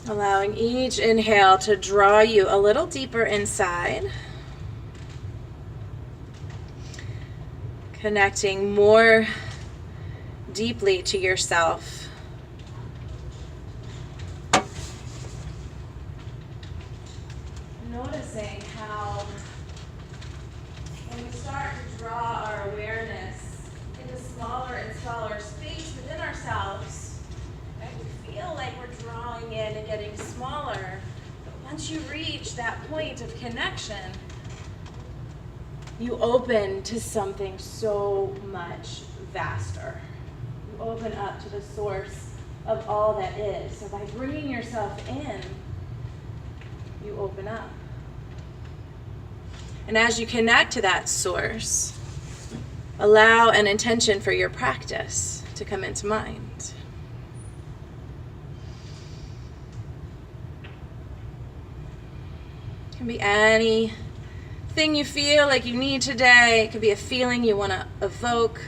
Allowing each inhale to draw you a little deeper inside. Connecting more deeply to yourself. Noticing how when we start to draw our awareness into smaller and smaller space within ourselves, right, we feel like we're drawing in and getting smaller. But once you reach that point of connection, you open to something so much vaster. You open up to the source of all that is. So by bringing yourself in, you open up. And as you connect to that source, allow an intention for your practice to come into mind. It can be anything you feel like you need today. It could be a feeling you want to evoke.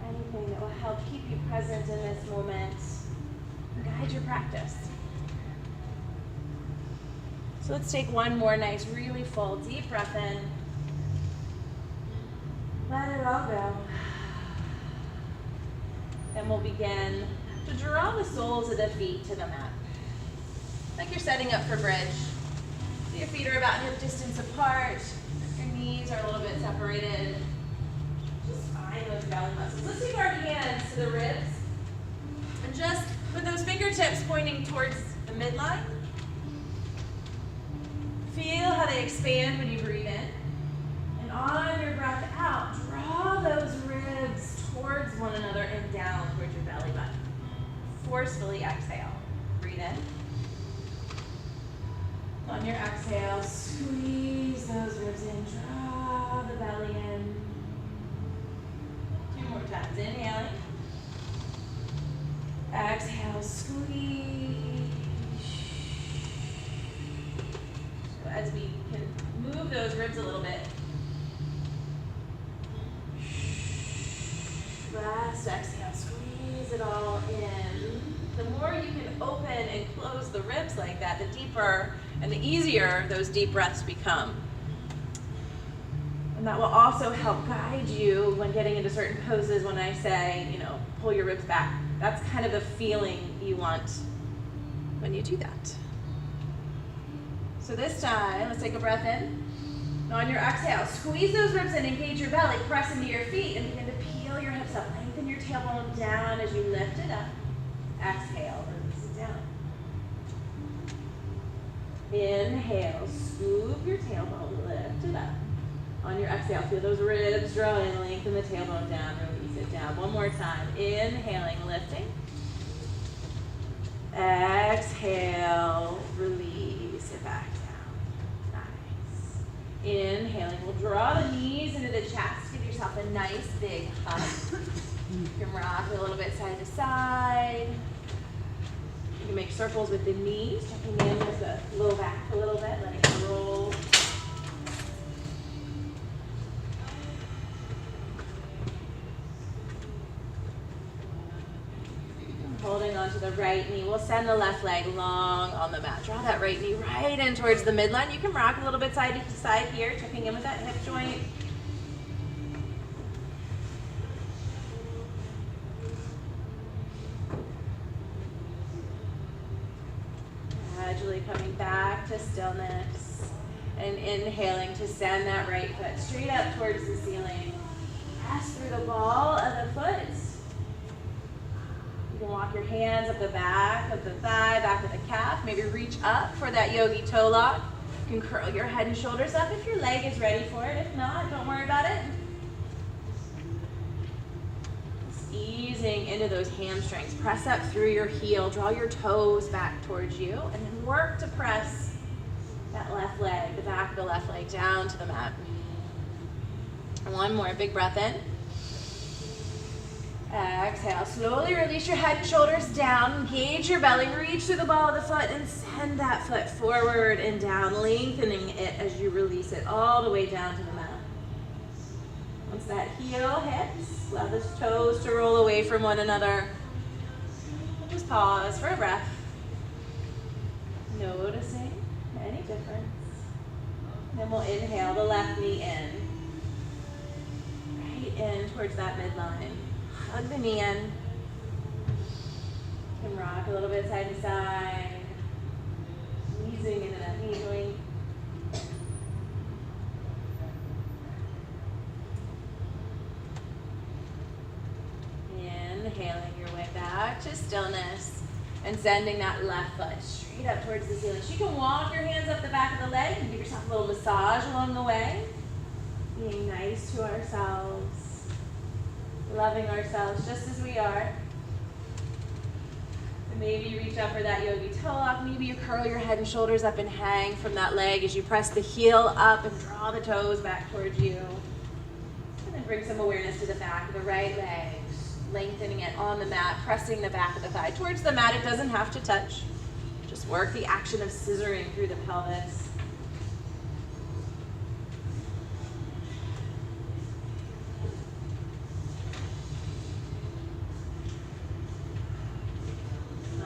Anything that will help keep you present in this moment and guide your practice. So let's take one more nice, really full, deep breath in. Let it all go. And we'll begin to draw the soles of the feet to the mat. Like you're setting up for bridge. So your feet are about hip distance apart. Your knees are a little bit separated. Just find those belly muscles. Let's take our hands to the ribs. And just with those fingertips pointing towards the midline. Feel how they expand when you breathe in. And on your breath out, draw those ribs towards one another and down towards your belly button. Forcefully exhale. Breathe in. On your exhale, squeeze those ribs in. Draw the belly in. 2 more times. Inhaling. Exhale, squeeze. So as we can move those ribs a little bit. Last exhale, squeeze it all in. The more you can open and close the ribs like that, the deeper and the easier those deep breaths become. And that will also help guide you when getting into certain poses when I say, pull your ribs back. That's kind of the feeling you want when you do that. So this time, let's take a breath in. And on your exhale, squeeze those ribs in, engage your belly, press into your feet, and begin to peel your hips up. Lengthen your tailbone down as you lift it up. Exhale, release it down. Inhale, scoop your tailbone, lift it up. On your exhale, feel those ribs draw in, lengthen the tailbone down, release it down. One more time. Inhaling, lifting. Exhale, release it back down. Nice. Inhaling, we'll draw the knees into the chest. Give yourself a nice big hug. You can rock a little bit side to side. You can make circles with the knees, checking in with the low back a little bit, letting it roll. Holding onto the right knee. We'll send the left leg long on the mat. Draw that right knee right in towards the midline. You can rock a little bit side to side here, checking in with that hip joint. Gradually coming back to stillness and inhaling to send that right foot straight up towards the ceiling. Press through the ball of the foot. You can walk your hands up the back of the thigh, back of the calf. Maybe reach up for that yogi toe lock. You can curl your head and shoulders up if your leg is ready for it. If not, don't worry about it. Just easing into those hamstrings. Press up through your heel. Draw your toes back towards you. And then work to press that left leg, the back of the left leg, down to the mat. One more. Big breath in. Exhale. Slowly release your head and shoulders down. Engage your belly. Reach through the ball of the foot and send that foot forward and down, lengthening it as you release it all the way down to the mat. Once that heel hits, allow the toes to roll away from one another. Just pause for a breath. Noticing any difference. Then we'll inhale the left knee in. Right in towards that midline. Hug the knee in. You can rock a little bit side to side. Easing into that knee joint. Inhaling your way back to stillness and sending that left foot straight up towards the ceiling. So you can walk your hands up the back of the leg and give yourself a little massage along the way. Being nice to ourselves, loving ourselves just as we are. And maybe you reach up for that yogi toe lock. Maybe you curl your head and shoulders up and hang from that leg as you press the heel up and draw the toes back towards you. And then bring some awareness to the back of the right leg. Lengthening it on the mat, pressing the back of the thigh towards the mat. It doesn't have to touch. Just work the action of scissoring through the pelvis.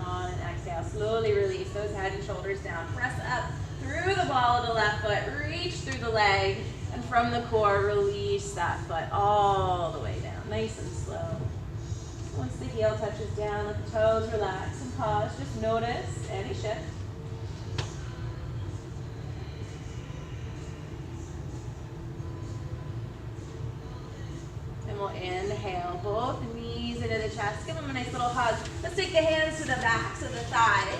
On an exhale, slowly release those head and shoulders down. Press up through the ball of the left foot. Reach through the leg. And from the core, release that foot all the way down. Nice and slow. Once the heel touches down, let the toes relax and pause. Just notice any shift. And we'll inhale both knees into the chest. Give them a nice little hug. Let's take the hands to the backs of the thighs.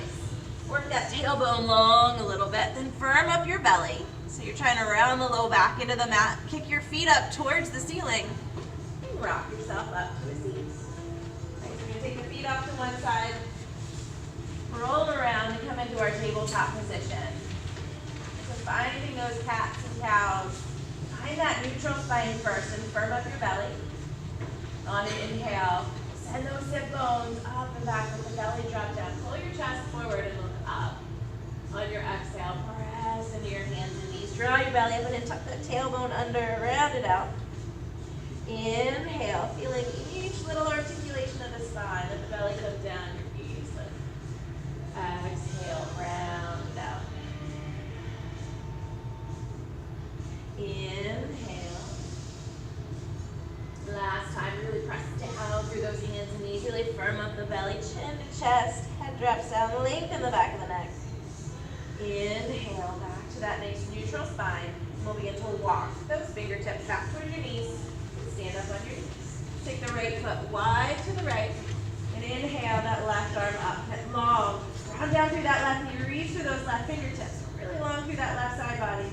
Work that tailbone long a little bit. Then firm up your belly. So you're trying to round the low back into the mat. Kick your feet up towards the ceiling. And rock yourself up to a seat. Take the feet off to one side, roll around and come into our tabletop position. So finding those cats and cows, find that neutral spine first and firm up your belly. On an inhale, send those hip bones up and back with the belly drop down. Pull your chest forward and look up. On your exhale, press into your hands and knees. Draw your belly up and then tuck the tailbone under, round it out. Inhale, feeling each little articulation of the spine. Let the belly come down, your feet lift. Exhale, round it out. Inhale. Last time, really press down through those hands and knees. Really firm up the belly, chin to chest. Head drops down, lengthen the back of the neck. Inhale, back to that nice neutral spine. We'll begin to walk those fingertips back towards your knees. Stand up on your knees. Take the right foot wide to the right. And inhale that left arm up. Head long. Round down through that left knee. Reach through those left fingertips. Really long through that left side body.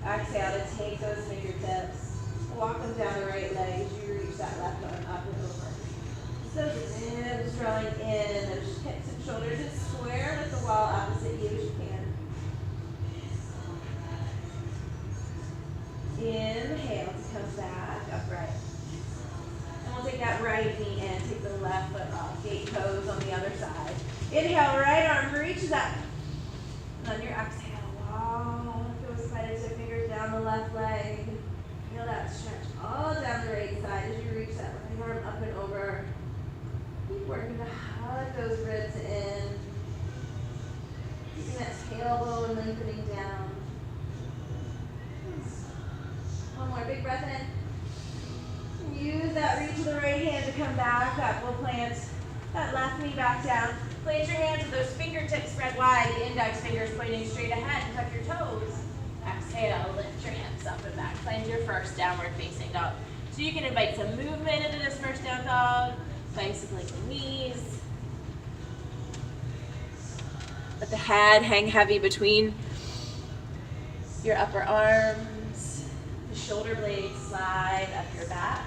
Exhale to take those fingertips. Walk them down the right leg as you reach that left arm up and over. So just ribs drawing in. Those hips and shoulders as square with the wall opposite you as you can. Inhale to come back upright. And we'll take that right knee in, take the left foot off, gate toes on the other side. Inhale, right arm reaches up. And on your exhale, walk those spider tip fingers down the left leg. Feel that stretch all down the right side as you reach that right arm up and over. Keep working to hug those ribs in. Keeping that tailbone lengthening down. One more big breath in. Use that reach of the right hand to come back up. We'll plant that left knee back down. Plant your hands with those fingertips spread wide, the index fingers pointing straight ahead. Tuck your toes. Exhale, lift your hands up and back. Find your first downward facing dog. So you can invite some movement into this first down dog. Bicycling the knees. Let the head hang heavy between your upper arms. The shoulder blades slide up your back.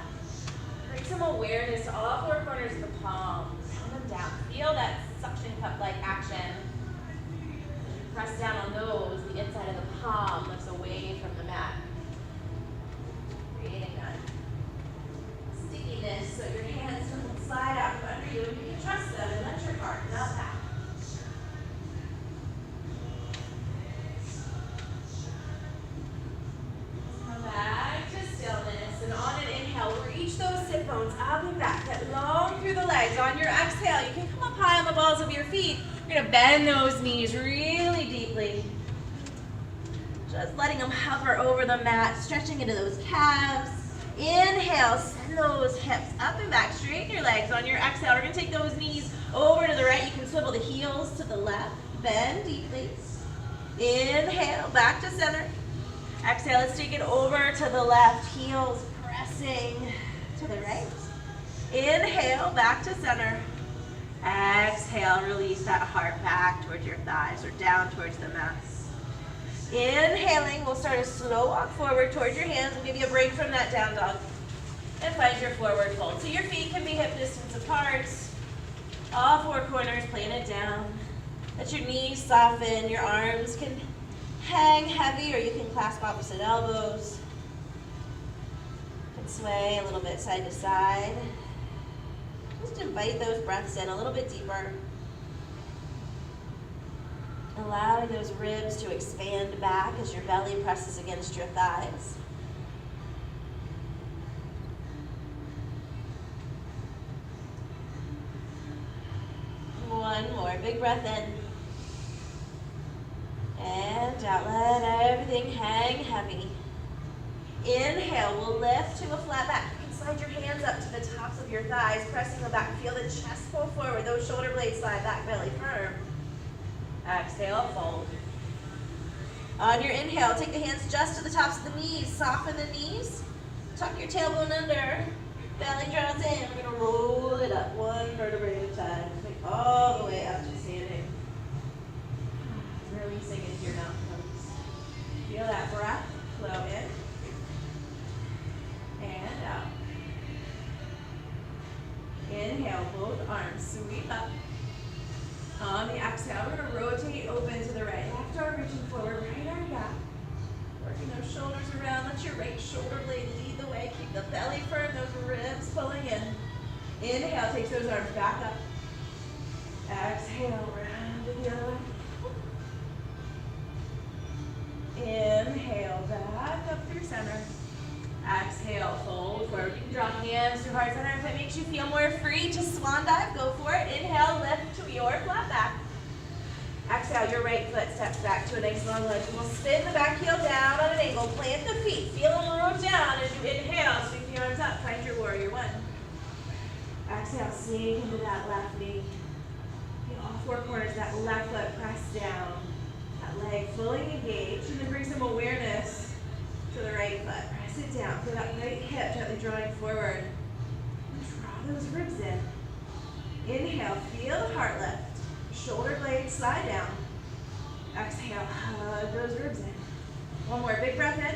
Bring some awareness to all four corners of the palms. Round them down. Feel that suction cup-like action. As you press down on those, the inside of the palm lifts away from the mat. Creating that stickiness so your hands don't slide out from under you, and you can trust them and let your heart melt out. Come back to stillness, and on an balls of your feet. You're gonna bend those knees really deeply. Just letting them hover over the mat, stretching into those calves. Inhale, send those hips up and back, straighten your legs. On your exhale, we're gonna take those knees over to the right. You can swivel the heels to the left, bend deeply. Inhale, back to center. Exhale, let's take it over to the left, heels pressing to the right. Inhale, back to center. Exhale, release that heart back towards your thighs or down towards the mat. Inhaling, we'll start a slow walk forward towards your hands. We'll give you a break from that down dog. And find your forward fold. So your feet can be hip distance apart. All four corners planted down. Let your knees soften. Your arms can hang heavy or you can clasp opposite elbows. You can sway a little bit side to side. Just invite those breaths in a little bit deeper. Allowing those ribs to expand back as your belly presses against your thighs. One more, big breath in. And out, let everything hang heavy. Inhale, we'll lift to a flat back. You can slide your hands up to the tops of your thighs, pressing them back. Feel the chest pull forward, those shoulder blades slide back, belly firm. Exhale, fold. On your inhale, take the hands just to the tops of the knees. Soften the knees. Tuck your tailbone under. Belly draws in. We're going to roll it up one vertebrae at a time. Take all the way up to standing. Releasing into your mountain pose. Feel that breath flow in and out. Inhale, both arms sweep up. On the exhale, we're going to rotate open to the right. Left arm reaching forward, right arm back. Working those shoulders around. Let your right shoulder blade lead the way. Keep the belly firm, those ribs pulling in. Inhale, take those arms back up. Exhale, round to the other way. Inhale, back up through center. Exhale, fold forward. You can draw hands to heart center. If it makes you feel more free to swan dive, go for it. Inhale, lift to your flat back. Exhale, your right foot steps back to a nice long lunge. We'll spin the back heel down on an angle. Plant the feet. Feel them root down as you inhale. Sweep the arms up. Find your warrior one. Exhale, sink into that left knee. Feel all four corners. That left foot press down. That leg fully engaged. And then bring some awareness to the right foot. Sit down, feel that right hip gently drawing forward. And draw those ribs in. Inhale, feel the heart lift. Shoulder blades slide down. Exhale, hug those ribs in. One more, big breath in.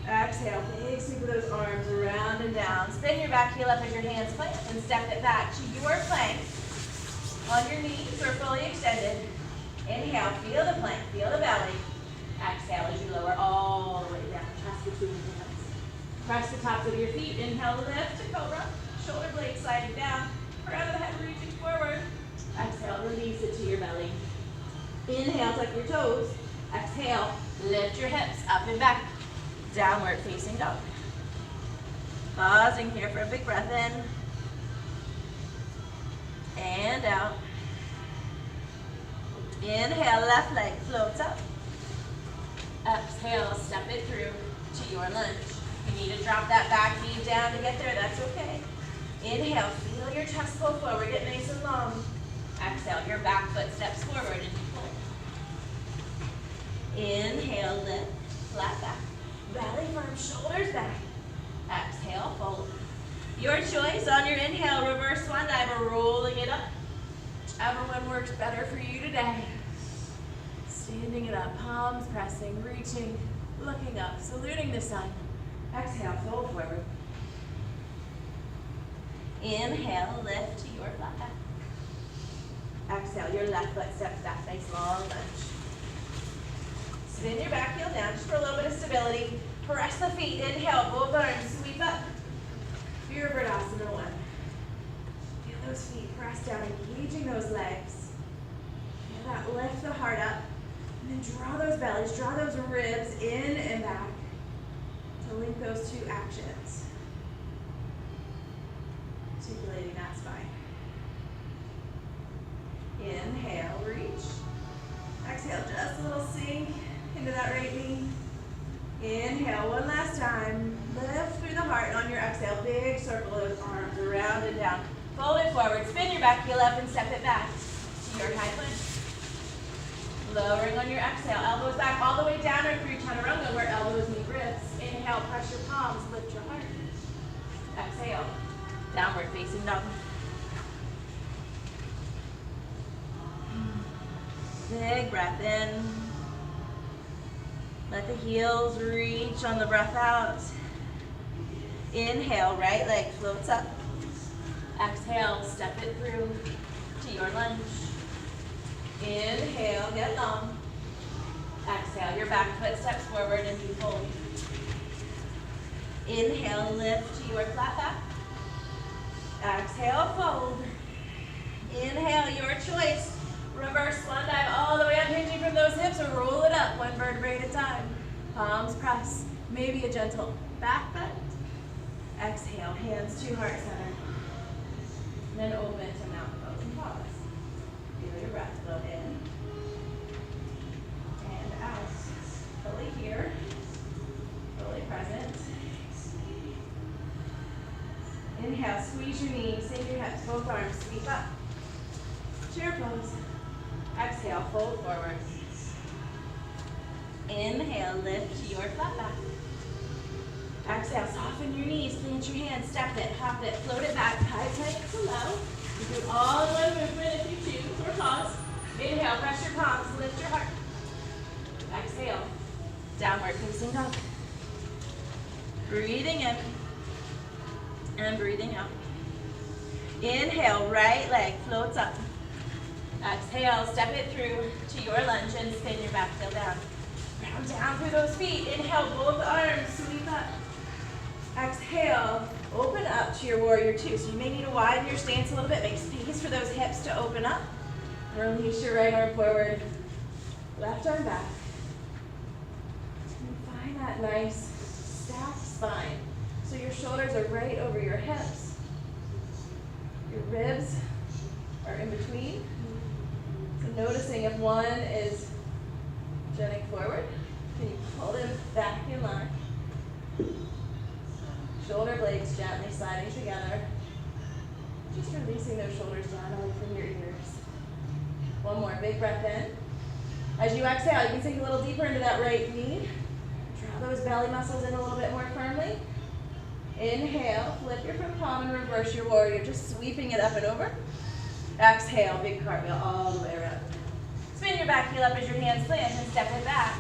Exhale, big sweep of those arms around and down. Spin your back heel up as your hands plant and step it back to your plank. On your knees or fully extended. Inhale, feel the plank, feel the belly. Exhale as you lower all the way down. Chest between your hands. Press the tops of your feet. Inhale, lift to cobra. Shoulder blades sliding down. Crown of the head reaching forward. Exhale, release it to your belly. Inhale, tuck your toes. Exhale, lift your hips up and back. Downward facing dog. Pausing here for a big breath in. And out. Inhale, left leg floats up. Exhale, step it through to your lunge. If you need to drop that back knee down to get there, that's okay. Inhale, feel your chest pull forward, get nice and long. Exhale, your back foot steps forward and you pull. Inhale, lift, flat back. Belly firm, shoulders back. Exhale, fold. Your choice on your inhale, reverse swan dive or rolling it up. Whichever one works better for you today. Standing it up, palms pressing, reaching, looking up, saluting the sun. Exhale, fold forward. Inhale, lift to your flat back. Exhale, your left foot steps back, nice long lunge. Spin your back heel down just for a little bit of stability. Press the feet, inhale, both arms, sweep up. Virabhadasana one. Feel those feet press down, engaging those legs. Feel that lift the heart up. And then draw those bellies, draw those ribs in and back to link those two actions. Articulating that spine. Lowering on your exhale, elbows back all the way down or through chaturanga where elbows meet ribs. Inhale, press your palms, lift your heart. Exhale, downward facing dog. Big breath in. Let the heels reach on the breath out. Inhale, right leg floats up. Exhale, step it through to your lunge. Inhale, get long. Exhale, your back foot steps forward and you fold. Inhale, lift to your flat back. Exhale, fold. Inhale, your choice. Reverse swan dive all the way up, hinging from those hips, or roll it up one vertebrae at a time. Palms press, maybe a gentle back bend. Exhale, hands to heart center. Then open to mountain pose and pause. Feel your breath flow in and out. Fully here, fully present. Inhale, squeeze your knees, sink your hips, both arms, sweep up. Chair pose. Exhale, fold forward. Inhale, lift to your flat back. Exhale, soften your knees, plant your hands, step it, hop it, float it back, high plank to low. You do all in one movement if you choose, or pause. Inhale, press your palms, lift your heart. Exhale, downward facing dog. Breathing in and breathing out. Inhale, right leg floats up. Exhale, step it through to your lunge and spin your back heel down. Round down through those feet. Inhale, both arms, sweep up. Exhale, open up to your warrior two. So you may need to widen your stance a little bit. Make space for those hips to open up. Release your right arm forward, left arm back. And find that nice stacked spine. So your shoulders are right over your hips. Your ribs are in between. So noticing if one is jutting forward, can you pull them back in line? Shoulder blades gently sliding together. Just releasing those shoulders down away from your ears. One more, big breath in. As you exhale, you can sink a little deeper into that right knee. Draw those belly muscles in a little bit more firmly. Inhale, flip your front palm and reverse your warrior, just sweeping it up and over. Exhale, big cartwheel all the way around. Spin your back heel up as your hands plant and step it back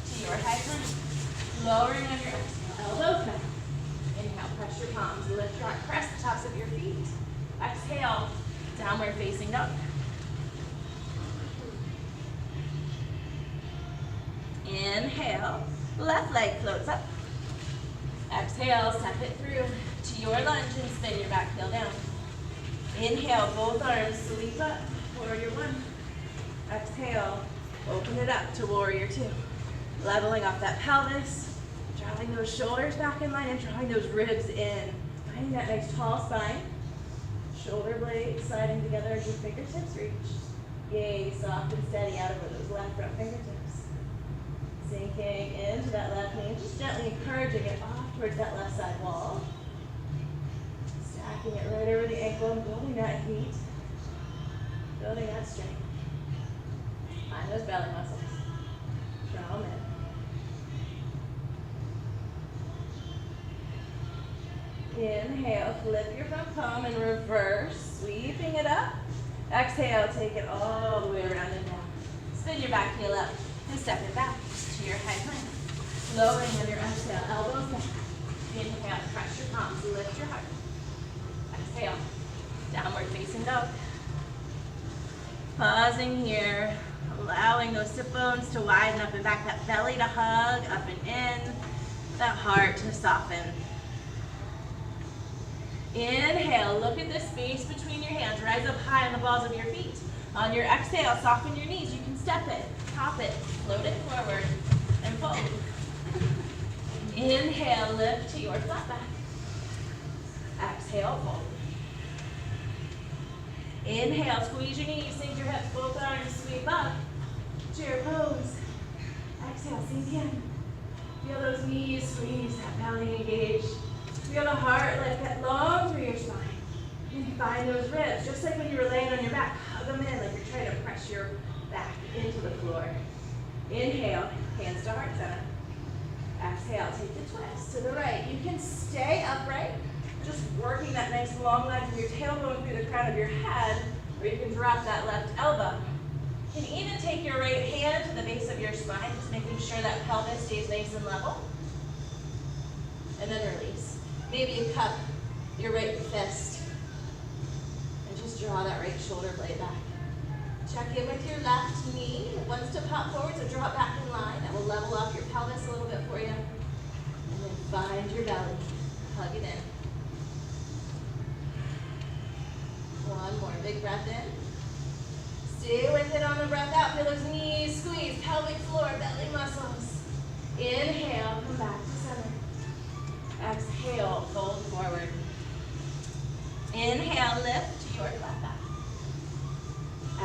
to your head turn. Lowering on your exhale, elbows back. Inhale, press your palms, lift your heart, press the tops of your feet. Exhale, downward facing dog. Inhale, left leg floats up. Exhale, step it through to your lunge and spin your back heel down. Inhale, both arms sweep up, warrior one. Exhale, open it up to warrior two. Leveling off that pelvis, drawing those shoulders back in line and drawing those ribs in. Finding that nice tall spine. Shoulder blades sliding together as your fingertips reach. Gaze soft and steady out over those left front fingertips. Sinking into that left knee, just gently encouraging it off towards that left side wall. Stacking it right over the ankle and building that heat. Building that strength. Find those belly muscles. Draw them in. Inhale, flip your front palm and reverse, sweeping it up. Exhale, take it all the way around and down. Spin your back heel up and step it back to your head plank. Lowering on your exhale, elbows back. Inhale, press your palms, lift your heart. Exhale, downward facing dog. Pausing here, allowing those sit bones to widen up and back, that belly to hug up and in, that heart to soften. Inhale, look at the space between your hands. Rise up high on the balls of your feet. On your exhale, soften your knees. You can step it, hop it, float it forward, and fold. Inhale, lift to your flat back. Exhale, fold. Inhale, squeeze your knees, sink your hips, both arms, sweep up. Chair pose. Exhale, sink in. Feel those knees squeeze, that belly engage. Feel the heart lift, get long through your spine. And find those ribs, just like when you were laying on your back, hug them in like you're trying to press your back into the floor. Inhale, hands to heart center. Exhale, take the twist to the right. You can stay upright, just working that nice long leg with your tailbone through the crown of your head, or you can drop that left elbow. You can even take your right hand to the base of your spine, just making sure that pelvis stays nice and level. And then release. Maybe you cup your right fist and just draw that right shoulder blade back. Check in with your left knee. It wants to pop forward, so drop back in line. That will level off your pelvis a little bit for you. And then find your belly. Hug it in. One more big breath in. Stay with it on the breath out. Feel those knees squeeze, pelvic floor, belly muscles. Inhale, come back to center. Exhale, fold forward. Inhale, lift to your left back.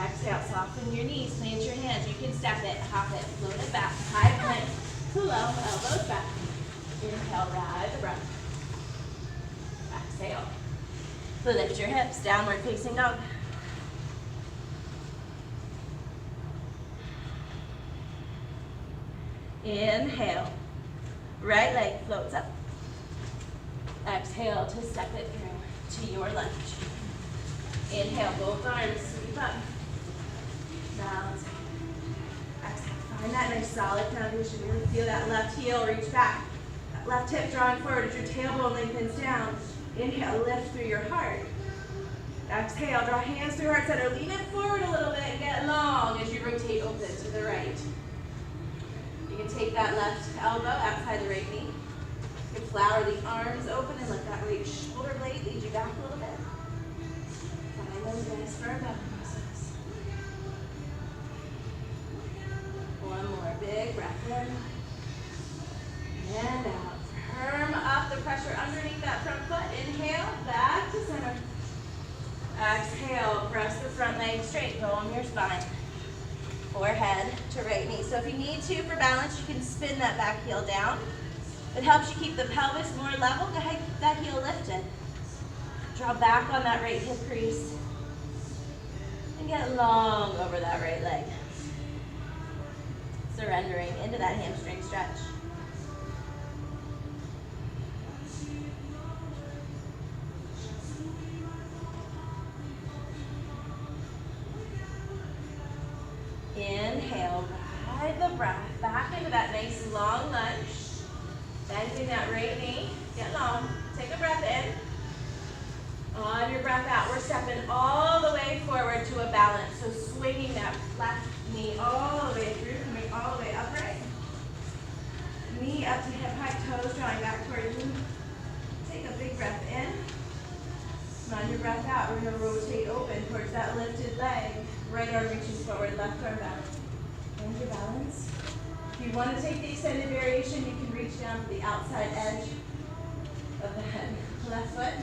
Exhale, soften your knees, plant your hands. You can step it, hop it, float it back. High plank to low, elbows back. Inhale, rise the breath. Exhale. Lift your hips, downward facing dog. Inhale, right leg floats up. Exhale to step it through to your lunge. Inhale, both arms sweep up. Balance. Exhale, find that nice solid foundation. Really feel that left heel reach back. That left hip drawing forward as your tailbone lengthens down. Inhale, lift through your heart. Exhale, draw hands through heart center. Lean it forward a little bit and get long as you rotate open to the right. You can take that left elbow outside the right knee. You can flower the arms open and let that right shoulder blade lead you back a little bit. Find those nice firm belly muscles. One more big breath in. And out. Firm up the pressure underneath that front foot. Inhale, back to center. Exhale, press the front leg straight. Dome your spine. Forehead to right knee. So if you need to for balance, you can spin that back heel down. It helps you keep the pelvis more level. Go ahead, keep that heel lifted. Draw back on that right hip crease. And get long over that right leg. Surrendering into that hamstring stretch. Inhale, ride the breath back into that nice long lunge. Bending that right knee, get long. Take a breath in. On your breath out, we're stepping all the way forward to a balance. So swinging that left knee all the way through, coming all the way upright. Knee up to hip height, toes drawing back towards you. Take a big breath in. And on your breath out, we're going to rotate open towards that lifted leg. Right arm reaches forward, left arm back. Find your balance. If you want to take the extended variation, you can reach down to the outside edge of the head. Left foot,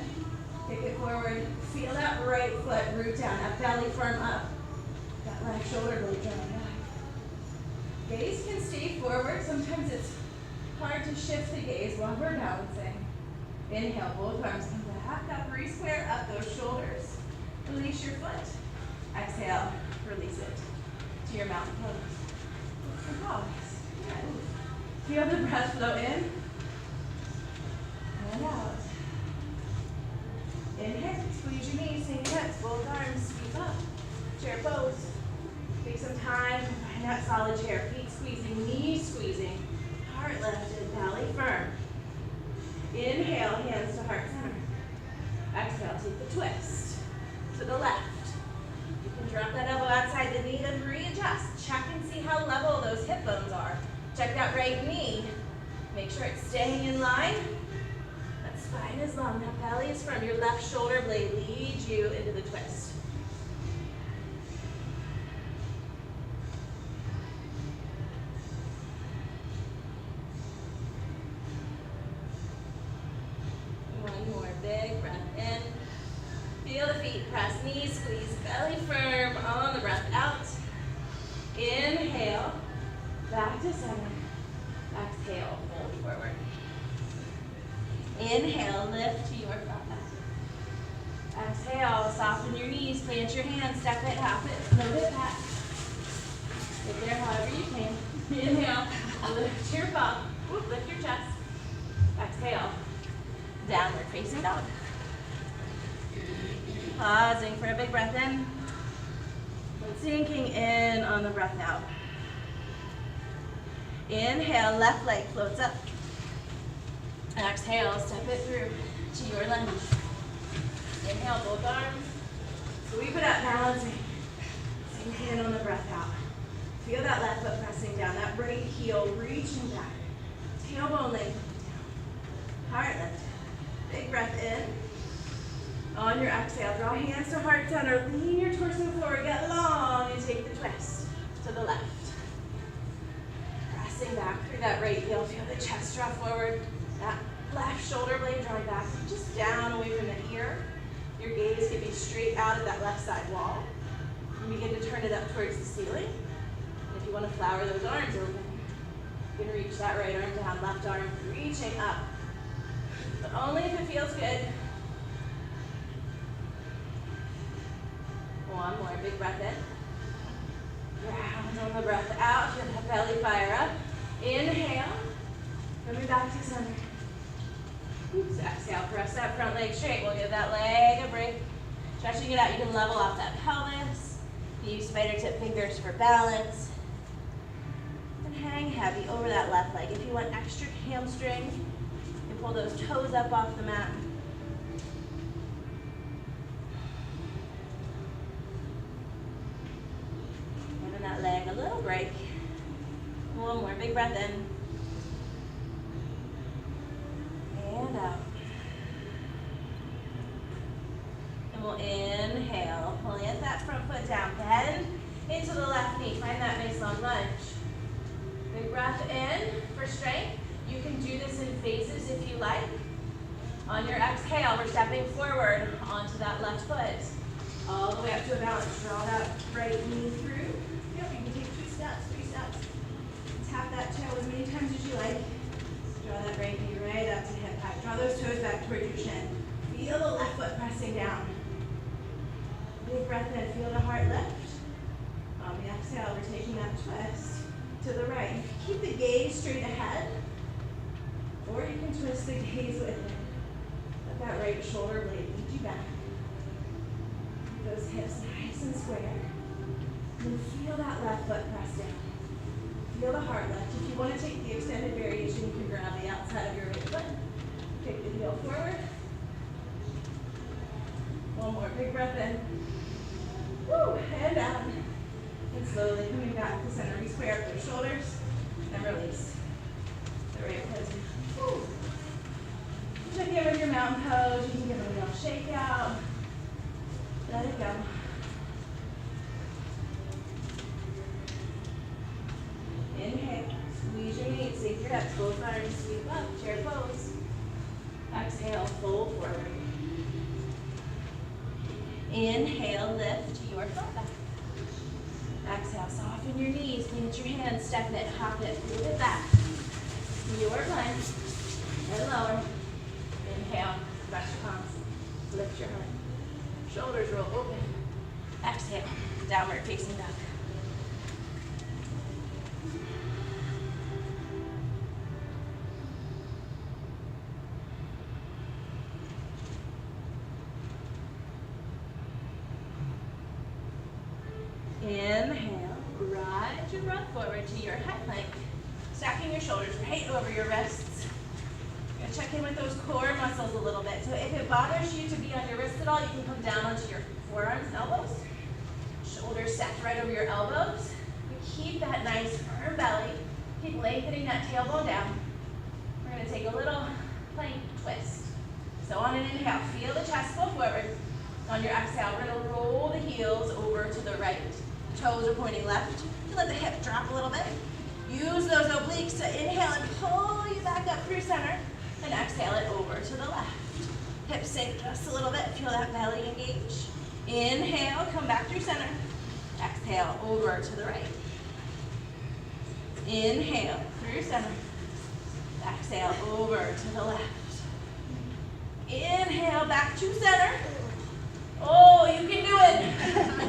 kick it forward. Feel that right foot root down, that belly firm up. That left shoulder blade drawing back. Gaze can stay forward. Sometimes it's hard to shift the gaze while we're balancing. Inhale, both arms come back up, re-square up those shoulders. Release your foot. Exhale, release it to your mountain pose. And pause. Good. Feel the breath flow in and out. Inhale, squeeze your knees, take your hips, both arms, sweep up. Chair pose. Take some time to find that solid chair. Feet squeezing, knees squeezing, heart lifted, belly firm. Inhale, hands to heart center. Exhale, take the twist to the left. You can drop that elbow outside the knee and readjust. Check and see how level those hip bones are. Check that right knee. Make sure it's staying in line. That spine is long, that belly is firm. Your left shoulder blade leads you into the twist. One more big breath in. Feel the feet press, knees squeeze, belly firm on the breath out. Inhale, back to center. Exhale, fold forward. Inhale, lift to your front back. Exhale, soften your knees, plant your hands, step it, hop it, float it back. Get there however you can. Inhale, lift your bum, lift your chest. Exhale, downward facing dog. Pausing for a big breath in. Sinking in on the breath out. Inhale, left leg floats up. Exhale, step it through to your lunge. Inhale, both arms. Sweep it up, balancing. Sink in on the breath out. Feel that left foot pressing down, that right heel reaching back. Tailbone lengthening down. Heart lift. Big breath in. On your exhale, draw hands to heart center. Lean your torso forward, get long, and take the twist to the left. Pressing back through that right heel. Feel the chest draw forward. That left shoulder blade drawing back just down away from the ear. Your gaze can be straight out of that left side wall. And begin to turn it up towards the ceiling. And if you want to flower those arms open, you can reach that right arm down, left arm reaching up. But only if it feels good. One more, big breath in. Round on the breath out, feel that belly fire up. Inhale, coming back to center. Oops, exhale, press that front leg straight. We'll give that leg a break. Stretching it out, you can level off that pelvis. Use spider tip fingers for balance. And hang heavy over that left leg. If you want extra hamstring, you can pull those toes up off the mat. Giving that leg a little break. One more, big breath in. And out. And we'll inhale, plant that front foot down, bend into the left knee. Find that nice long lunge. Big breath in for strength. You can do this in phases if you like. On your exhale, we're stepping forward onto that left foot. All the way up to a balance. Draw that right knee through. Yep, you can take 2 steps, 3 steps. Tap that toe as many times as you like. Draw that right knee right up to hip height. Draw those toes back towards your shin. Feel the left foot pressing down. Big breath in, feel the heart lift. On the exhale, we're taking that twist to the right. You can keep the gaze straight ahead, or you can twist the gaze with it. Let that right shoulder blade lead you back. Keep those hips nice and square. And then feel that left foot press down. Feel the heart lift. If you want to take the extended variation, you can grab the outside of your right foot. Take the heel forward. One more big breath in. Woo, and down. And slowly coming back to center. We square up those shoulders and release. The right foot. Woo. Check in with your mountain pose. You can give a little shake out. Let it go. Inhale. Squeeze your knees. Sink your hips. Both arms sweep up. Chair pose. Exhale. Fold forward. Inhale, lift your foot back. Exhale, soften your knees, plant your hands, step it, hop it, move it back. Your plank, and lower. Inhale, press your palms, lift your heart. Shoulders roll open. Exhale, downward facing dog. Inhale, ride your breath forward to your high plank. Stacking your shoulders right over your wrists. You're gonna check in with those core muscles a little bit. So if it bothers you to be on your wrists at all, you can come down onto your forearms and elbows. Shoulders stacked right over your elbows. You keep that nice firm belly. Keep lengthening that tailbone down. We're gonna take a little plank twist. So on an inhale, feel the chest go forward. On your exhale, we're gonna roll the heels over to the right. Toes are pointing left. You let the hip drop a little bit. Use those obliques to inhale and pull you back up through center. And exhale it over to the left. Hips sink just a little bit. Feel that belly engage. Inhale, come back through center. Exhale, over to the right. Inhale, through center. Exhale, over to the left. Inhale, back to center. Oh, you can do it.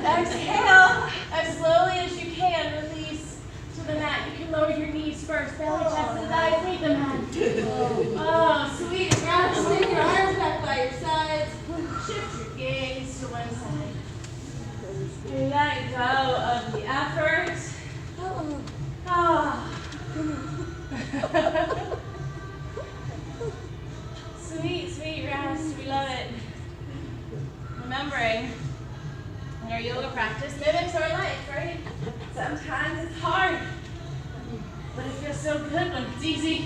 Exhale, as slowly as you can, release. to the mat. You can lower your knees first. Belly, chest, and thighs meet the mat. Oh, sweet. Rest. Take your arms back by your sides. Shift your gaze to one side. Let go of the effort. Ah. Sweet, sweet rest. We love it. Remembering, in our yoga practice mimics our life, right? Sometimes it's hard, but it feels so good when it's easy.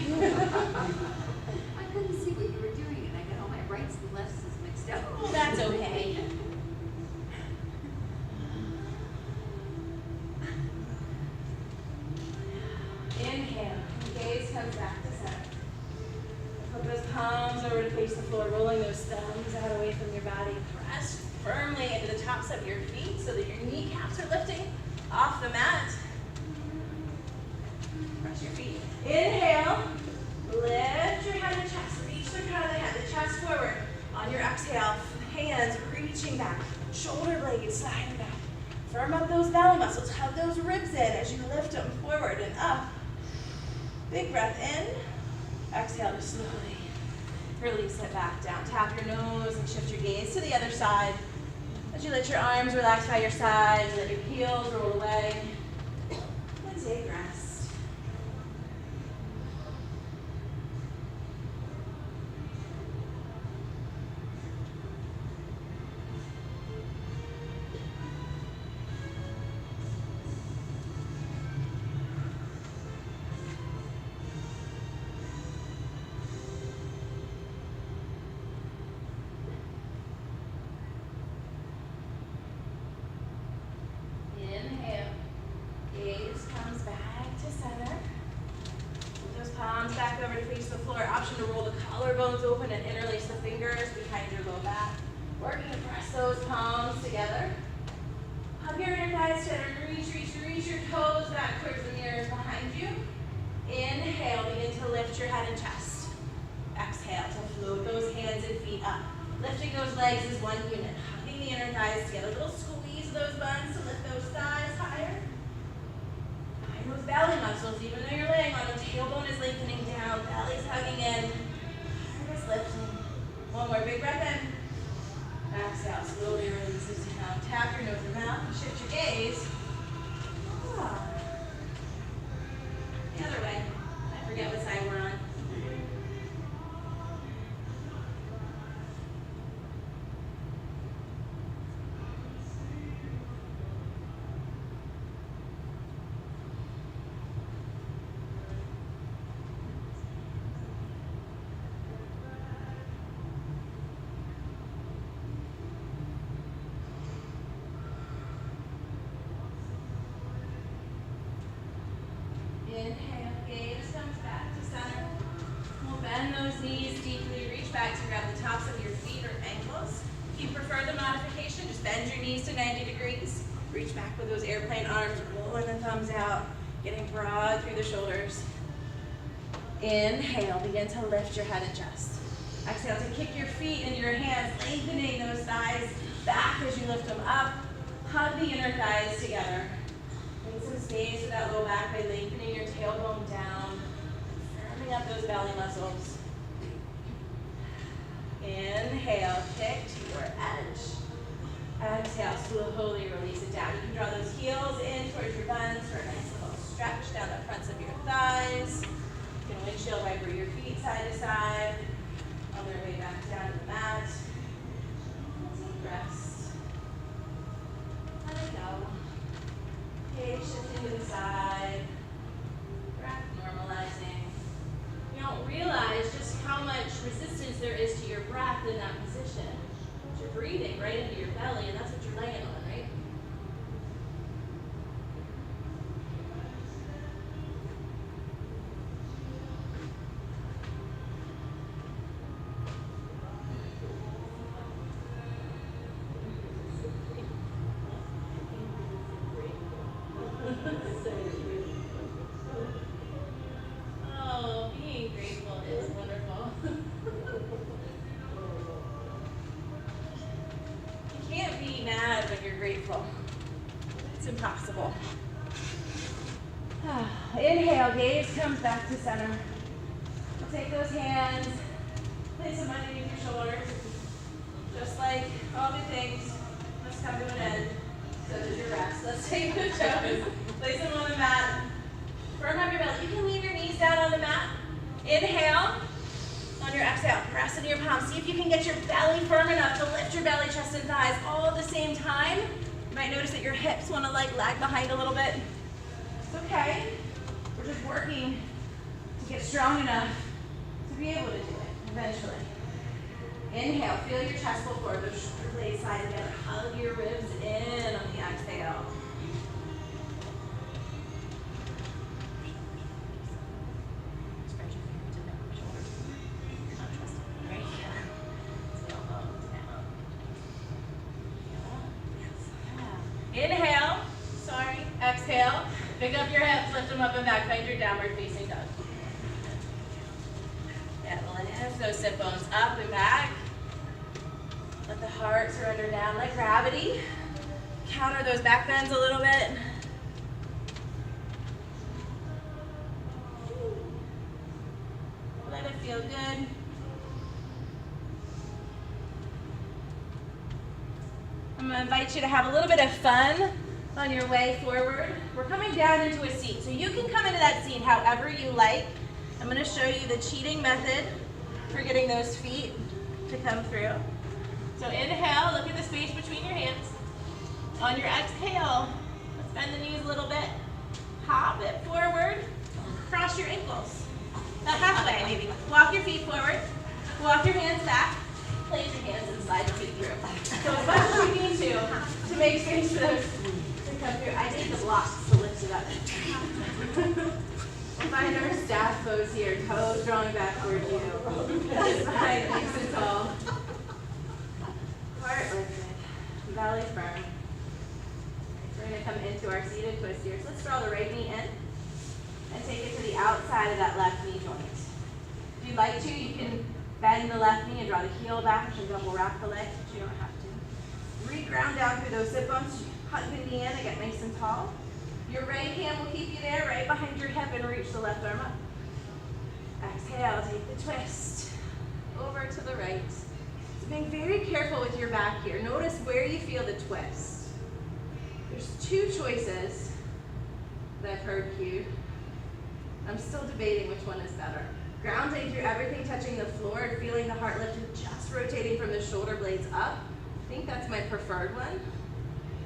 I couldn't see what you were doing, and I got all my rights and lefts mixed up. That's okay. Inhale, gaze comes back to center. Put those palms over to face the floor, rolling those thumbs out away from your body. Press firmly into the tops of your feet so that your kneecaps are lifting off the mat. Press your feet. Inhale, lift your head and chest. Reach the crown of the head, the chest forward. On your exhale, hands reaching back, shoulder blades sliding back. Firm up those belly muscles, hug those ribs in as you lift them forward and up. Big breath in. Exhale to slowly release it back down. Tap your nose and shift your gaze to the other side. As you let your arms relax by your sides, let your heels roll away. And take rest. Inhale. Gaze comes back to center. Put those palms back over to face the floor. Option to roll the collarbones open and interlace the fingers behind your low back. Working to press those palms together. Hug your inner thighs together. Reach your toes back towards the mirrors behind you. Inhale, begin to lift your head and chest. Exhale to float those hands and feet up. Lifting those legs as one unit. Hugging the inner thighs together. A little squeeze of those buns to lift those thighs higher. Find those belly muscles, even though you're laying on them. Tailbone is lengthening down. Belly's hugging in. Heart is lifting. One more big breath in. Exhale, slowly release it down. Tap your nose and mouth and shift your gaze. Ah. The other way. I forget what side we're on. Inhale, gaze comes back to center. We'll bend those knees deeply. Reach back to grab the tops of your feet or ankles. If you prefer the modification, just bend your knees to 90 degrees. Reach back with those airplane arms, rolling the thumbs out, getting broad through the shoulders. Inhale, begin to lift your head and chest. Exhale to kick your feet into your hands, lengthening those thighs back as you lift them up. Hug the inner thighs together. Make some space with that low back by lengthening your tailbone down, firming up those belly muscles. Inhale, kick to your edge. Exhale, slowly release it down. You can draw those heels in towards your buns for a nice little stretch down the fronts of your thighs. You can windshield wiper your feet side to side on their way back down to the mat. Take rest. Let it go. Gaze shifting to the side. Breath normalizing. You don't realize just how much resistance there is to your breath in that position. You're breathing right into your belly, and that's what you're laying on, right? Oh, being grateful is wonderful. You can't be mad when you're grateful. It's impossible. Inhale, gaze comes back to center. We'll take those hands, place them underneath your shoulders. Just like all good things must come to an end, so does your rest. Let's take the toes, place them on the mat. Firm up your belly. You can leave your knees down on the mat. Inhale. On your exhale, press into your palms. See if you can get your belly firm enough to lift your belly, chest, and thighs all at the same time. You might notice that your hips want to lag behind a little bit. It's okay. We're just working to get strong enough to be able to do it eventually. Inhale, feel your chest pull forward. The shoulder blades slide together. Hug your ribs in on the exhale. Inhale, exhale, pick up your hips, lift them up and back, find your downward facing dog. Yeah, lift those sit bones up and back. Let the heart surrender down like gravity. Counter those back bends a little bit. Let it feel good. I'm going to invite you to have a little bit of fun on your way forward. We're coming down into a seat, so you can come into that seat however you like. I'm going to show you the cheating method for getting those feet to come through. So inhale, look at the space between your hands. On your exhale, let's bend the knees a little bit. Hop it forward, cross your ankles. About halfway maybe. Walk your feet forward, walk your hands back. Place your hands and slide your feet through. So as much as we need to make space for those to come through. I need the blocks to lift it up. We'll find our staff pose here, toes drawing back towards you. Spine nice and tall. Heart lifted, belly firm. We're going to come into our seated twist here. So let's draw the right knee in and take it to the outside of that left knee joint. If you'd like to, you can bend the left knee and draw the heel back and double wrap the legs, but you don't have to. Re-ground down through those sit bones. Hug the knee in and get nice and tall. Your right hand will keep you there, right behind your hip, and reach the left arm up. Exhale, take the twist. Over to the right. So being very careful with your back here. Notice where you feel the twist. There's two choices that I've heard cued. I'm still debating which one is better. Grounding through everything, touching the floor, and feeling the heart lift and just rotating from the shoulder blades up. I think that's my preferred one.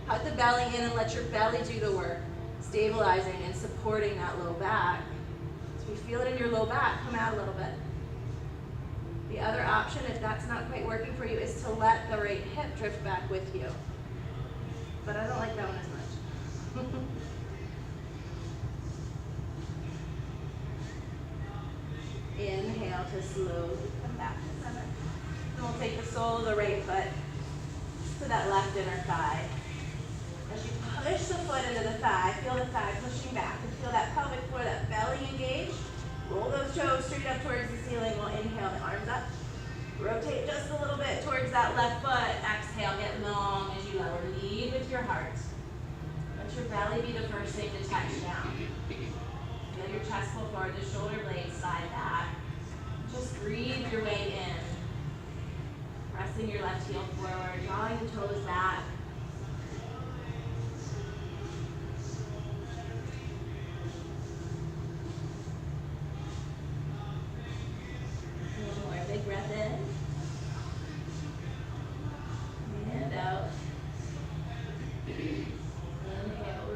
Hug the belly in and let your belly do the work, stabilizing and supporting that low back. So you feel it in your low back, come out a little bit. The other option, if that's not quite working for you, is to let the right hip drift back with you. But I don't like that one as much. Inhale to slowly come back to center. Then we'll take the sole of the right foot to that left inner thigh. As you push the foot into the thigh, feel the thigh pushing back, and feel that pelvic floor, that belly engaged. Roll those toes straight up towards the ceiling. We'll inhale the arms up. Rotate just a little bit towards that left foot. Exhale, get long as you lower. Lead with your heart. Let your belly be the first thing to touch down. Feel your chest pull forward, the shoulder blades slide back. Just breathe your way in. Pressing your left heel forward, drawing the toes back. One more big breath in. And out. Inhale,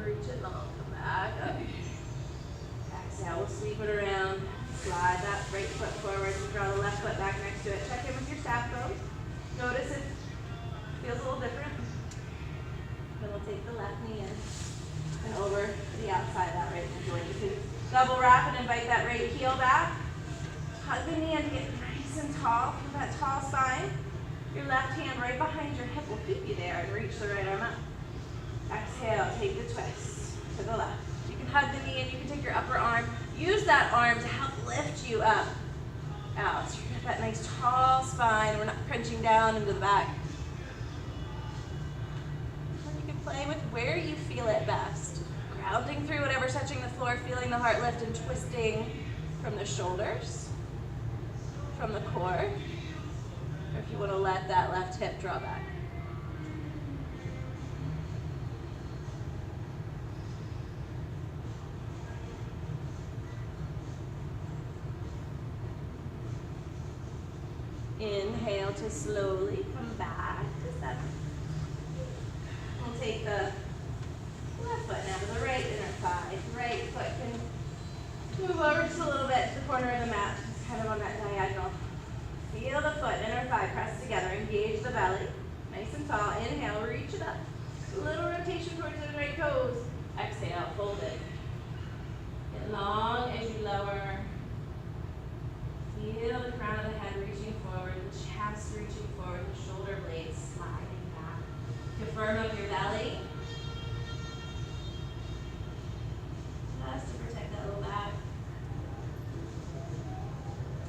reach it long, come back up. Exhale, we'll sweep it around. Slide that right foot forward and draw the left foot back next to it. Check in with your staff pose. Notice it feels a little different. Then we'll take the left knee in and over to the outside of that right knee joint. You can double wrap and invite that right heel back. Hug the knee in to get nice and tall. Feel that tall spine. Your left hand right behind your hip will keep you there and reach the right arm up. Exhale, take the twist to the left. You can hug the knee and you can take your upper arm. Use that arm to help lift you up. Out. So you've got that nice tall spine. We're not crunching down into the back. And you can play with where you feel it best. Grounding through whatever's touching the floor, feeling the heart lift and twisting from the shoulders, from the core, or if you want to let that left hip draw back. Inhale to slowly come back to center. We'll take the left foot now to the right inner thigh. Right foot can move over just a little bit to the corner of the mat, just kind of on that diagonal. Feel the foot, inner thigh press together. Engage the belly. Nice and tall. Inhale, reach it up. A little rotation towards those right toes. Exhale, fold it. Get long as you lower. Feel the crown of the head reaching forward, the chest reaching forward, the shoulder blades sliding back. To firm up your belly. Just to protect that low back.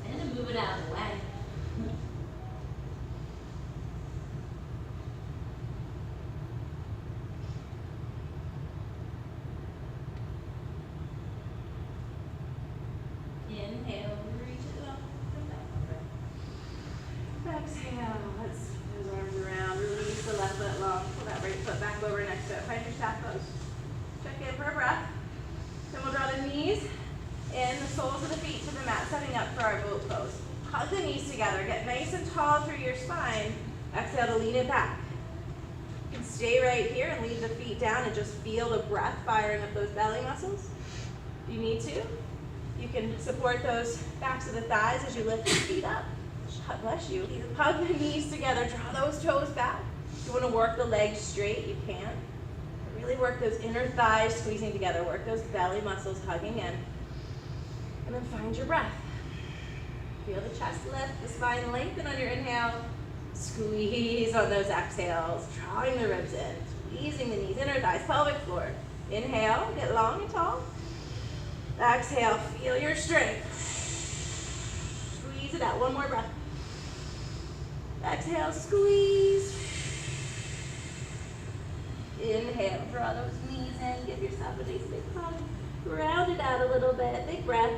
And to move it out of the way. Inhale, reach it up, come back over. Exhale, let's move those arms around, release the left foot long, pull that right foot back over next to it. Find your staff pose. Check in for a breath. Then we'll draw the knees and the soles of the feet to the mat, setting up for our boat pose. Hug the knees together, get nice and tall through your spine. Exhale to lean it back. You can stay right here and leave the feet down and just feel the breath firing up those belly muscles. If you need to, you can support those backs of the thighs as you lift the feet up. God bless you. Hug the knees together, draw those toes back. If you want to work the legs straight, you can. Really work those inner thighs squeezing together. Work those belly muscles hugging in. And then find your breath. Feel the chest lift, the spine lengthen on your inhale. Squeeze on those exhales, drawing the ribs in, squeezing the knees, inner thighs, pelvic floor. Inhale, get long and tall. Exhale, feel your strength. Squeeze it out, one more breath. Exhale, squeeze. Inhale, draw those knees in, give yourself a nice big hug. Ground it out a little bit, big breath.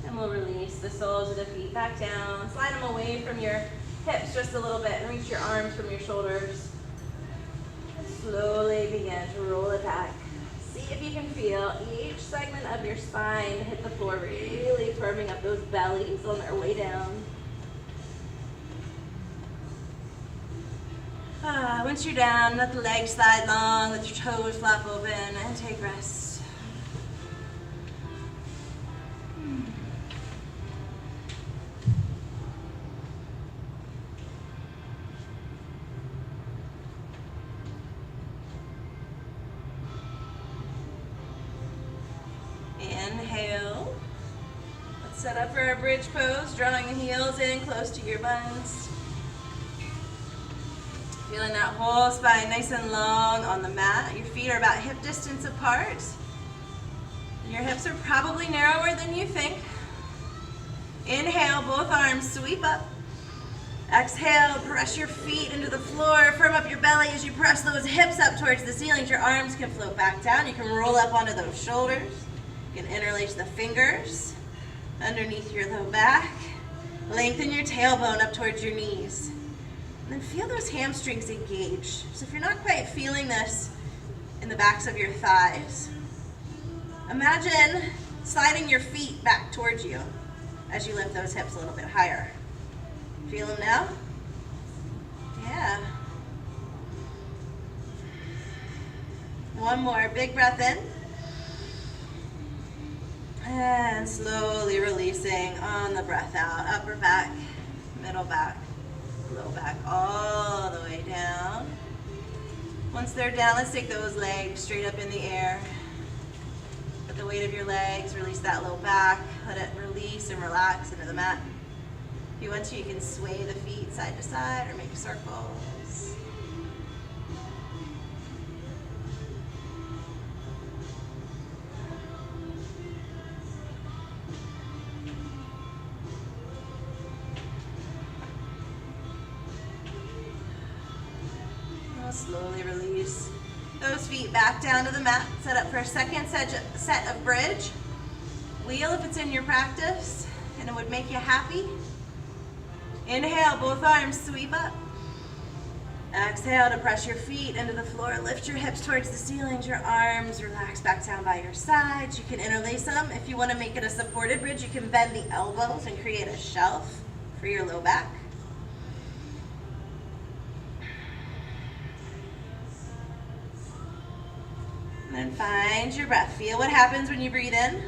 And we'll release the soles of the feet back down. Slide them away from your hips just a little bit and reach your arms from your shoulders. Slowly begin to roll it back. See if you can feel each segment of your spine hit the floor, really firming up those bellies on their way down. Once you're down, let the legs slide long, let your toes flap open, and take rest. Inhale. Let's set up for our bridge pose, drawing the heels in close to your buns. Feeling that whole spine nice and long on the mat. Your feet are about hip distance apart. Your hips are probably narrower than you think. Inhale, both arms sweep up. Exhale, press your feet into the floor. Firm up your belly as you press those hips up towards the ceiling. Your arms can float back down. You can roll up onto those shoulders. You can interlace the fingers underneath your low back. Lengthen your tailbone up towards your knees. And then feel those hamstrings engage. So if you're not quite feeling this in the backs of your thighs, imagine sliding your feet back towards you as you lift those hips a little bit higher. Feel them now? Yeah. One more, big breath in. And slowly releasing on the breath out. Upper back, middle back, low back, all the way down. Once they're down, let's take those legs straight up in the air. Put the weight of your legs, release that low back, let it release and relax into the mat. If you want to, you can sway the feet side to side or make circles. Slowly release those feet back down to the mat. Set up for a second set of bridge. Wheel if it's in your practice and it would make you happy. Inhale, both arms sweep up. Exhale to press your feet into the floor. Lift your hips towards the ceilings. Your arms relax back down by your sides. You can interlace them. If you want to make it a supported bridge, you can bend the elbows and create a shelf for your low back. And then find your breath. Feel what happens when you breathe in.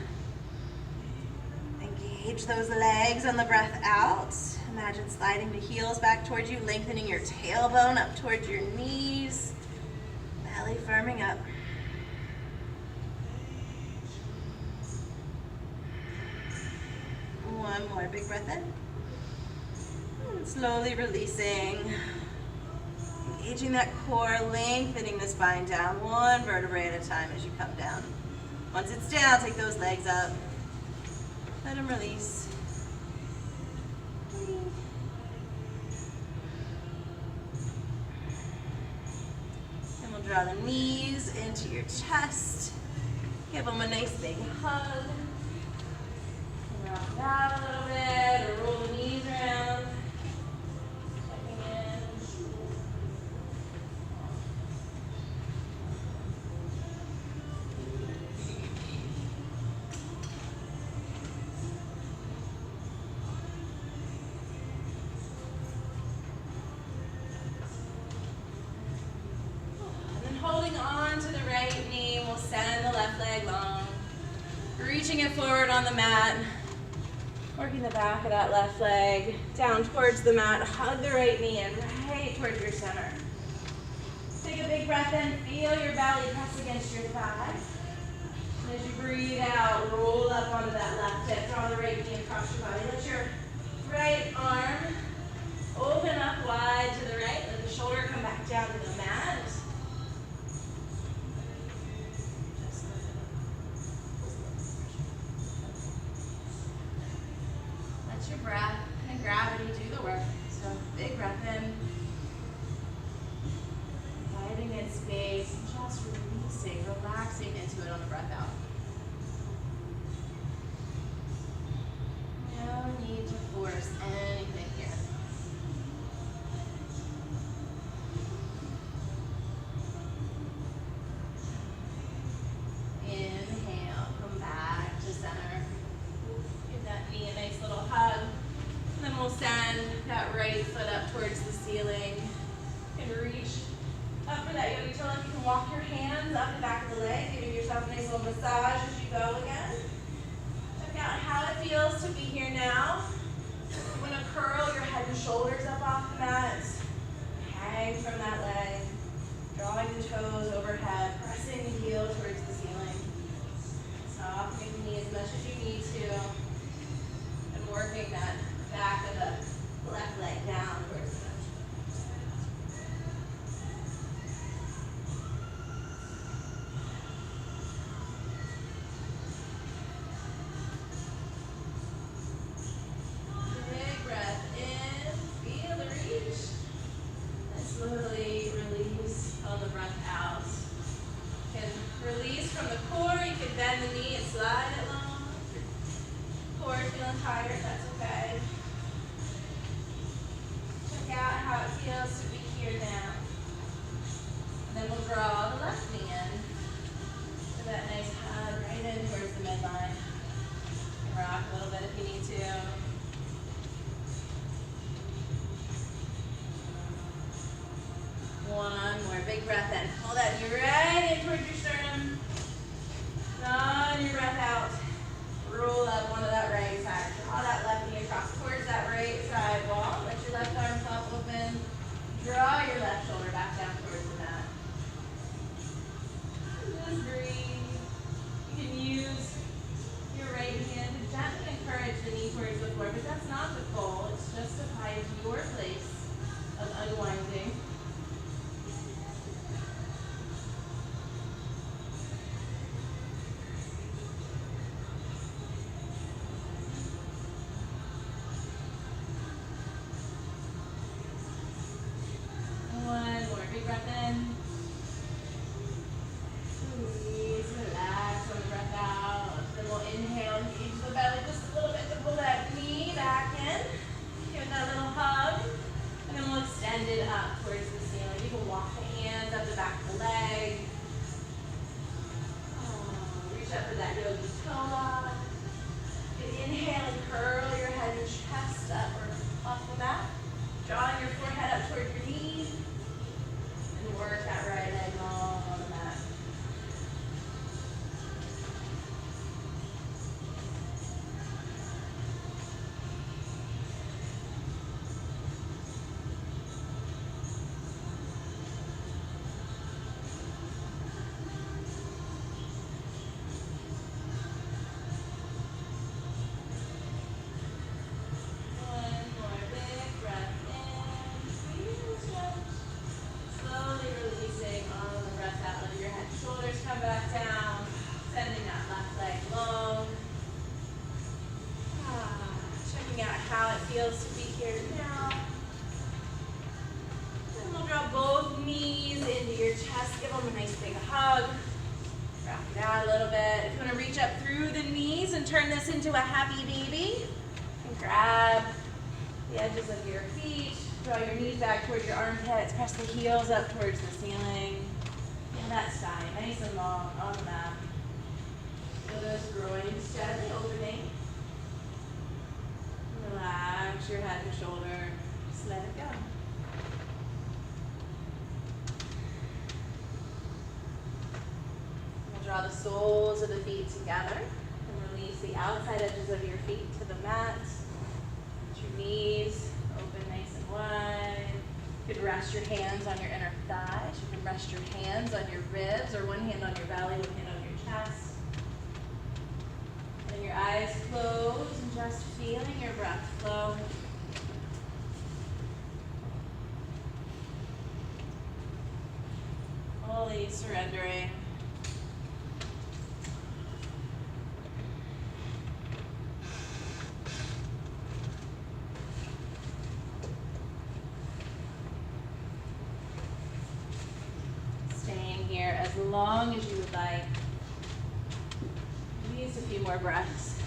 Engage those legs on the breath out. Imagine sliding the heels back towards you, lengthening your tailbone up towards your knees. Belly firming up. One more big breath in. And slowly releasing. Engaging that core, lengthening the spine down one vertebrae at a time as you come down. Once it's down, take those legs up. Let them release. And we'll draw the knees into your chest. Give them a nice big hug. Rock it out a little bit, or roll the knees around. Checking in. Holding on to the right knee, we'll send the left leg long. Reaching it forward on the mat. Working the back of that left leg down towards the mat. Hug the right knee in right towards your center. Take a big breath in. Feel your belly press against your thigh. And as you breathe out, roll up onto that left hip. Draw the right knee across your body. Let your right arm open up wide to the right. Let the shoulder come back down to the mat. Your breath and gravity do the work. So big breath in, inviting in space, and just releasing, relaxing into it on the breath out. No need to force anything here. Inhale, come back to center. Give that knee a nice little hug. And then we'll send that right foot up towards the ceiling. And reach up for that yogi toe. You can walk your hands up the back of the leg, giving yourself a nice little massage as you go again. Check out how it feels to be here now. You want to curl your head and shoulders up off the mat. Hang from that leg. Drawing the toes overhead, pressing the heel towards the ceiling. Softening the knee as much as you need to. And working that back of the left leg down towards the center. Big breath in, feel the reach. And slowly release on the breath out. You can release from the core, you can bend the knee and slide it long. Core feeling tired, that's okay. Check out how it feels to be here now. And then we'll draw the left knee in. With that nice hug right in towards the midline. You can rock a little bit if you need to. One more big breath in. Hold that knee right in towards your sternum. On your breath out. Roll up onto that right side. Draw that left knee across towards that right side wall. Let your left arm pop open. Draw your left shoulder back down towards the mat. Just breathe. You can use your right hand to gently encourage the knee towards the floor. this into a happy baby. And grab the edges of your feet. Draw your knees back towards your armpits. Press the heels up towards the ceiling. And that spine, nice and long on the mat. Feel those groins gently opening. Relax your head and shoulder. Just let it go. We'll draw the soles of the feet together and release the outside edges of your feet to the mat. Let your knees open nice and wide. You could rest your hands on your inner thighs. You can rest your hands on your ribs, or one hand on your belly, one hand on your chest. And your eyes closed and just feeling your breath flow. Fully surrendering. Staying here as long as you would like. Use a few more breaths.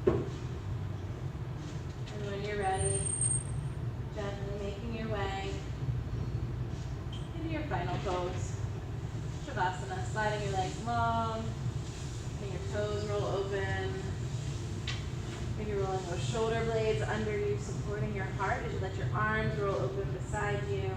And when you're ready, gently making your way into your final pose. Shavasana, sliding your legs long, letting your toes roll open. Maybe rolling those shoulder blades under you, supporting your heart as you let your arms roll open beside you.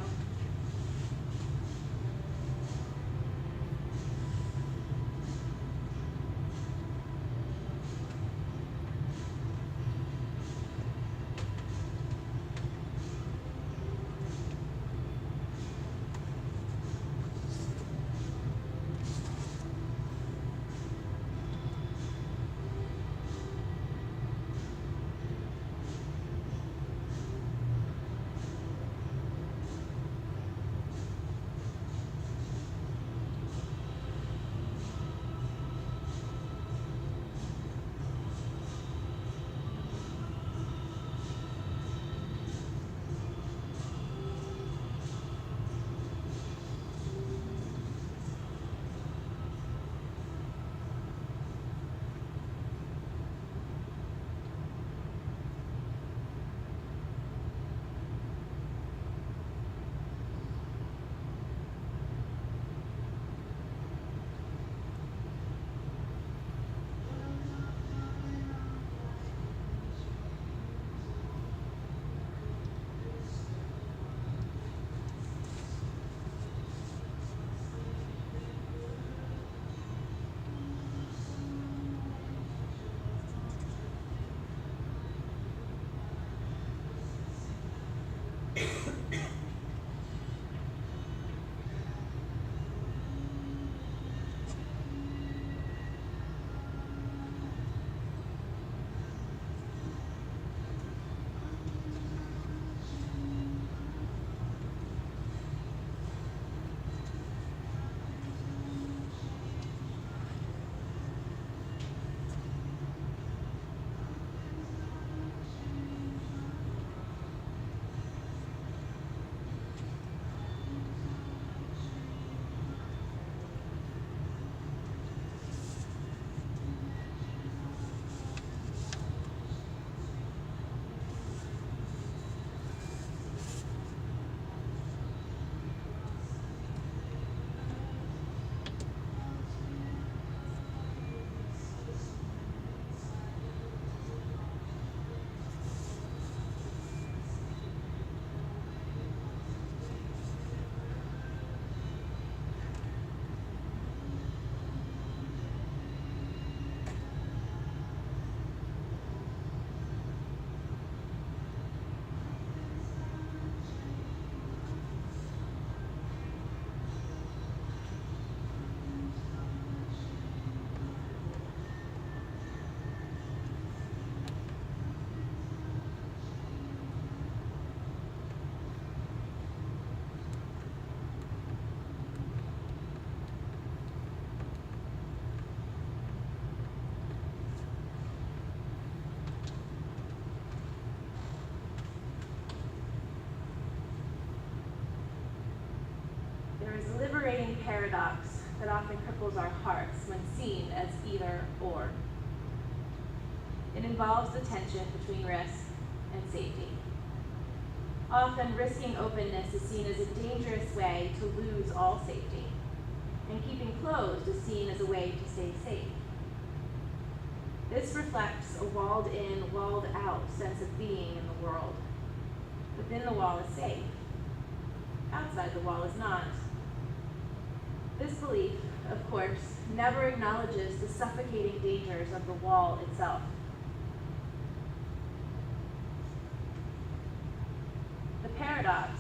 Liberating paradox that often cripples our hearts when seen as either or. It involves the tension between risk and safety. Often, risking openness is seen as a dangerous way to lose all safety, and keeping closed is seen as a way to stay safe. This reflects a walled-in, walled-out sense of being in the world. Within the wall is safe. Outside the wall is not. This belief, of course, never acknowledges the suffocating dangers of the wall itself. The paradox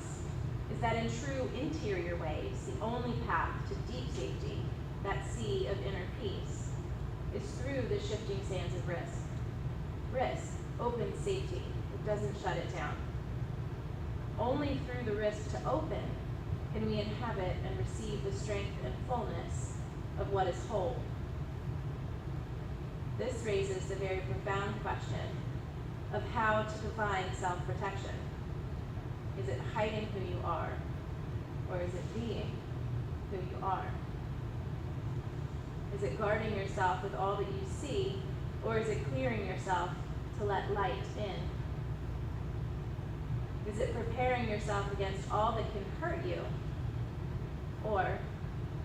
is that in true interior ways, the only path to deep safety, that sea of inner peace, is through the shifting sands of risk. Risk opens safety, it doesn't shut it down. Only through the risk to open can we inhabit and receive the strength and fullness of what is whole. This raises the very profound question of how to define self-protection. Is it hiding who you are, or is it being who you are? Is it guarding yourself with all that you see, or is it clearing yourself to let light in? Is it preparing yourself against all that can hurt you, or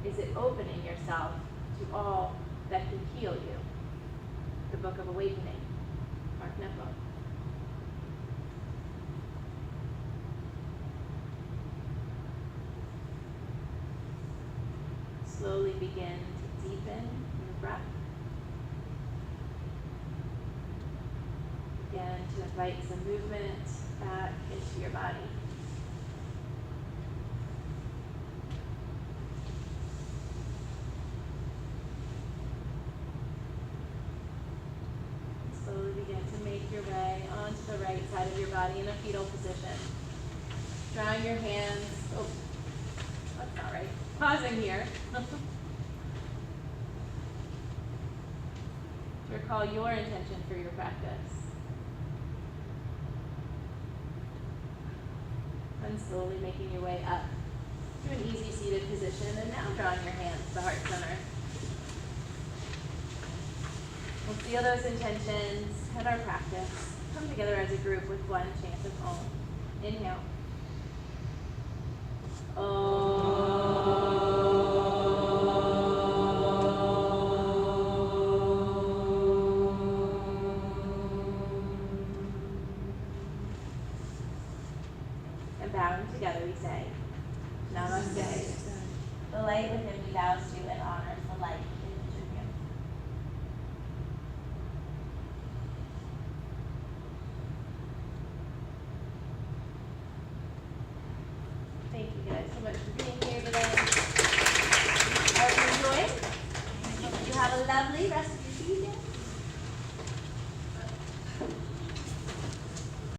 is it opening yourself to all that can heal you? The Book of Awakening, Mark Nepo. Slowly begin to deepen your breath. Begin to invite some movement back into your body. Slowly begin to make your way onto the right side of your body in a fetal position. Drawing your hands, that's not right. Pausing here. To recall your intention for your practice. And slowly making your way up to an easy seated position, and now drawing your hands to heart center. We'll seal those intentions and our practice. Come together as a group with one chant of Om. Inhale. And bowing together we say, Namaste. The light within me bows to